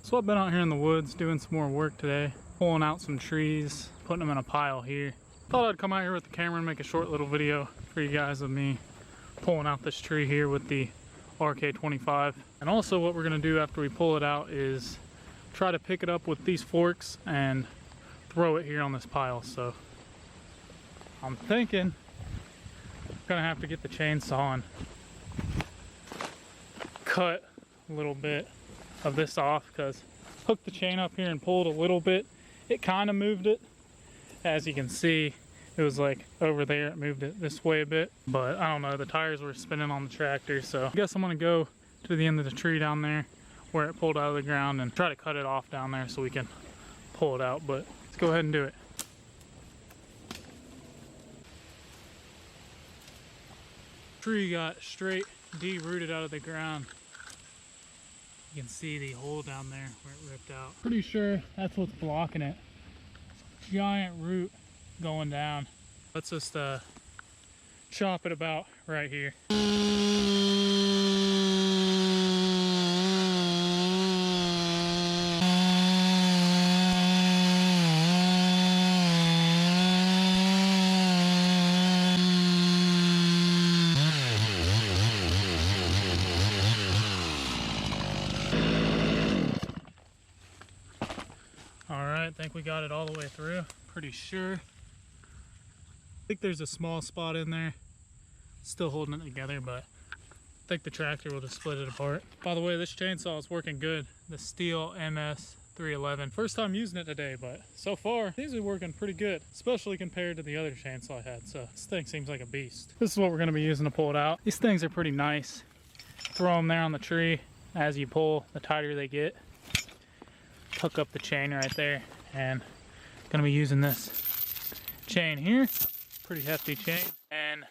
So I've been out here in the woods doing some more work today, pulling out some trees, putting them in a pile here. Thought I'd come out here with the camera and make a short little video for you guys of me pulling out this tree here with the RK25. And also what we're gonna do after we pull it out is try to pick it up with these forks and throw it here on this pile. So I'm thinking I'm gonna have to get the chainsaw and cut a little bit of this off, because hooked the chain up here and pulled a little bit. It kind of moved it. As you can see, it was like over there, it moved it this way a bit, but I don't know, the tires were spinning on the tractor. So I guess I'm gonna go to the end of the tree down there where it pulled out of the ground and try to cut it off down there so we can pull it out. But let's go ahead and do it. Tree got straight de-rooted out of the ground. You can see the hole down there where it ripped out. Pretty sure that's what's blocking it. Giant root going down. Let's just chop it about right here. I think we got it all the way through, pretty sure. I think there's a small spot in there, still holding it together, but I think the tractor will just split it apart. By the way, this chainsaw is working good. The Steel MS311. First time using it today, but so far, these are working pretty good, especially compared to the other chainsaw I had. So this thing seems like a beast. This is what we're gonna be using to pull it out. These things are pretty nice. Throw them there on the tree. As you pull, the tighter they get. Hook up the chain right there, and gonna be using this chain here, pretty hefty chain, and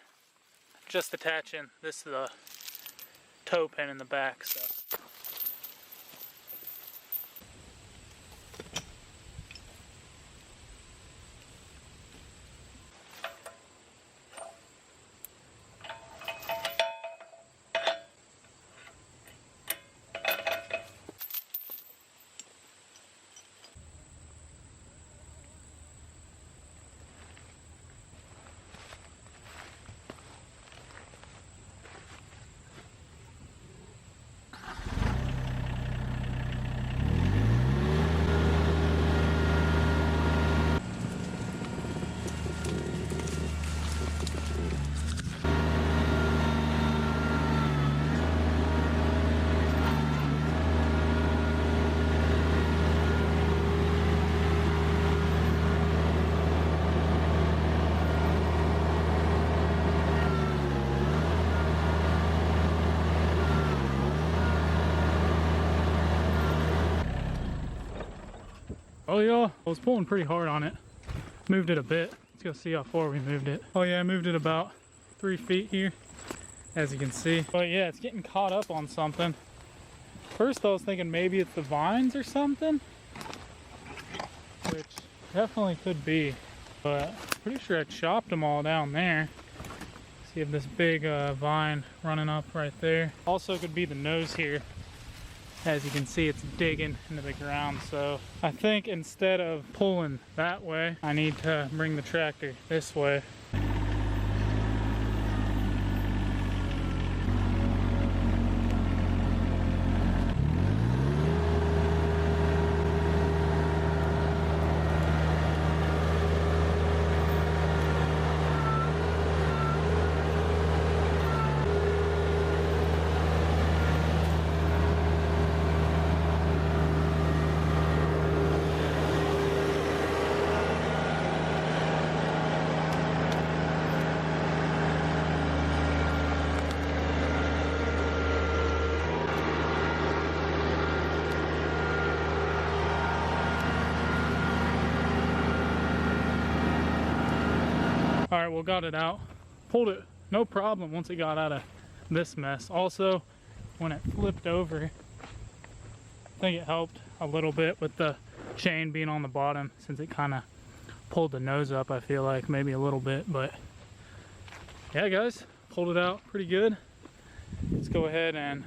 just attaching this to the toe pin in the back. So oh yeah, I was pulling pretty hard on it. Moved it a bit. Let's go see how far we moved it. Oh yeah, I moved it about 3 feet here, as you can see. But yeah, it's getting caught up on something. First I was thinking maybe it's the vines or something, which definitely could be. But I'm pretty sure I chopped them all down there. See if this big vine running up right there. Also could be the nose here. As you can see, it's digging into the ground. So I think instead of pulling that way, I need to bring the tractor this way. All right, well, got it out. Pulled it, no problem once it got out of this mess. Also, when it flipped over, I think it helped a little bit with the chain being on the bottom, since it kind of pulled the nose up, I feel like, maybe a little bit. But yeah, guys, pulled it out pretty good. Let's go ahead and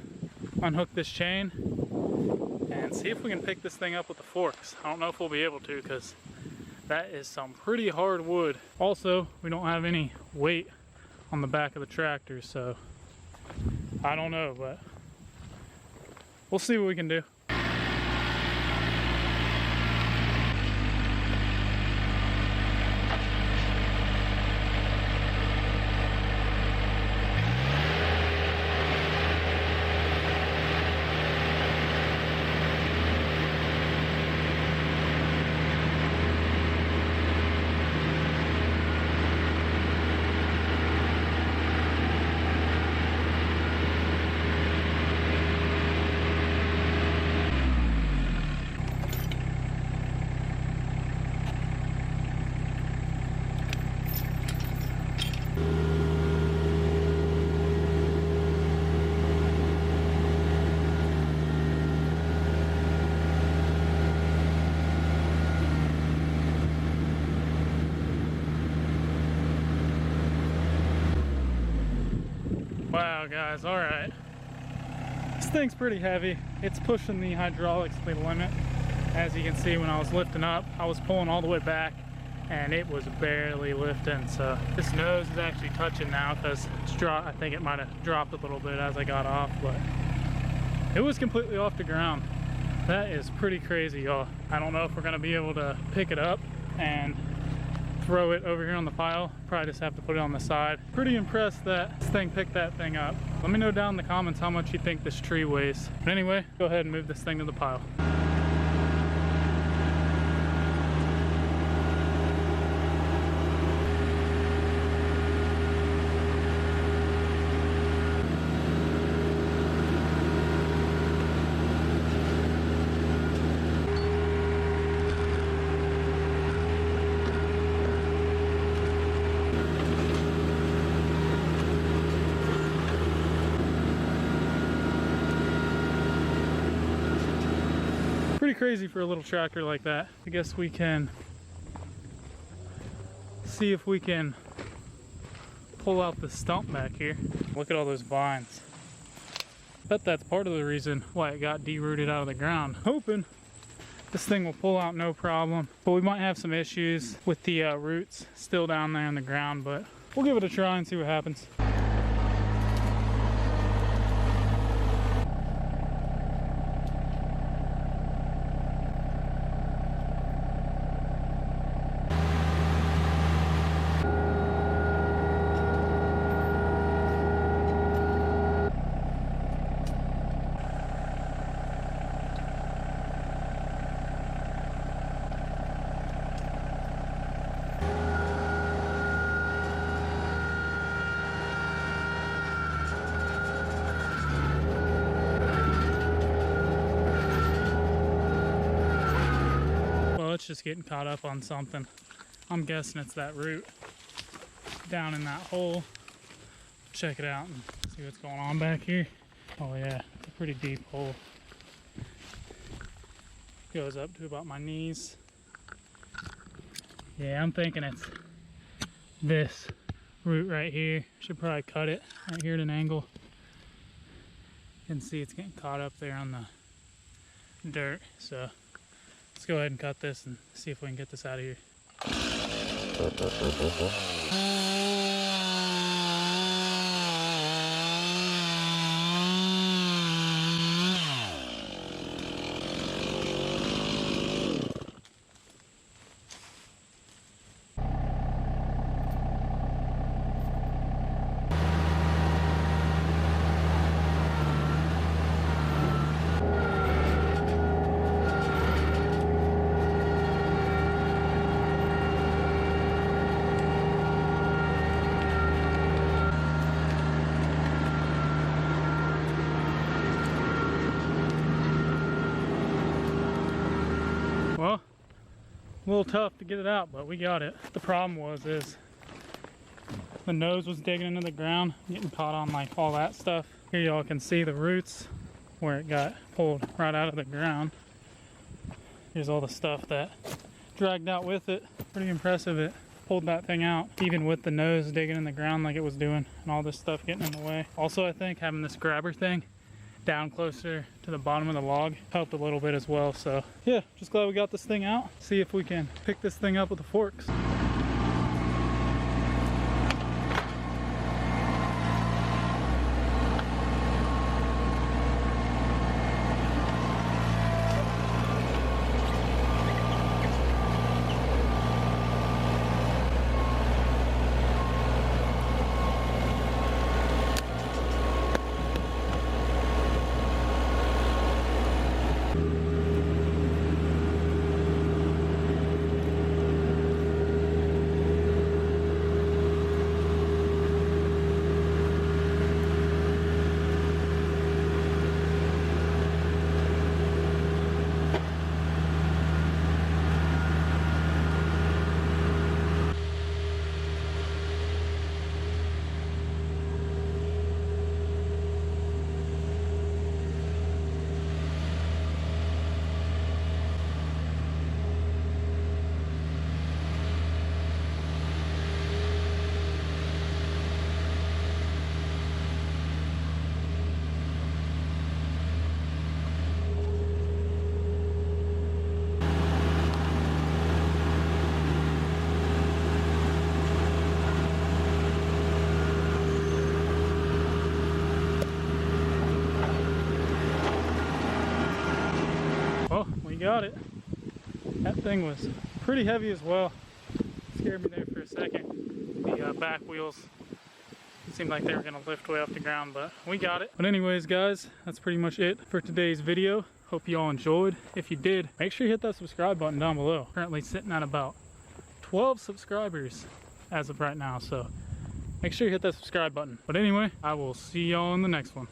unhook this chain and and see if we can pick this thing up with the forks. I don't know if we'll be able to because that is some pretty hard wood. Also, we don't have any weight on the back of the tractor, so I don't know, but we'll see what we can do. Wow guys, alright. This thing's pretty heavy. It's pushing the hydraulics to the limit. As you can see, when I was lifting up, I was pulling all the way back and it was barely lifting. So this nose is actually touching now because I think it might have dropped a little bit as I got off, but it was completely off the ground. That is pretty crazy, y'all. I don't know if we're gonna be able to pick it up and throw it over here on the pile. Probably just have to put it on the side. Pretty impressed that this thing picked that thing up. Let me know down in the comments how much you think this tree weighs. But anyway, go ahead and move this thing to the pile. Pretty crazy for a little tractor like that. I guess we can see if we can pull out the stump back here. Look at all those vines. Bet that's part of the reason why it got derooted out of the ground. Hoping this thing will pull out no problem, but we might have some issues with the roots still down there in the ground, but we'll give it a try and see what happens. It's just getting caught up on something. I'm guessing it's that root down in that hole. Check it out and see what's going on back here. Oh yeah, it's a pretty deep hole. Goes up to about my knees. Yeah, I'm thinking it's this root right here. Should probably cut it right here at an angle. You can see it's getting caught up there on the dirt, so let's go ahead and cut this and see if we can get this out of here. Well, a little tough to get it out, but we got it. The problem is the nose was digging into the ground, getting caught on like all that stuff. Here y'all can see the roots where it got pulled right out of the ground. Here's all the stuff that dragged out with it. Pretty impressive it pulled that thing out, even with the nose digging in the ground like it was doing and all this stuff getting in the way. Also, I think having this grabber thing down closer to the bottom of the log helped a little bit as well. So yeah, just glad we got this thing out. See if we can pick this thing up with the forks. Well, we got it. That thing was pretty heavy as well. Scared me there for a second. The back wheels seemed like they were gonna lift way off the ground, but we got it. But anyways, guys, that's pretty much it for today's video. Hope you all enjoyed. If you did, make sure you hit that subscribe button down below. Currently sitting at about 12 subscribers as of right now, so make sure you hit that subscribe button. But anyway, I will see y'all in the next one.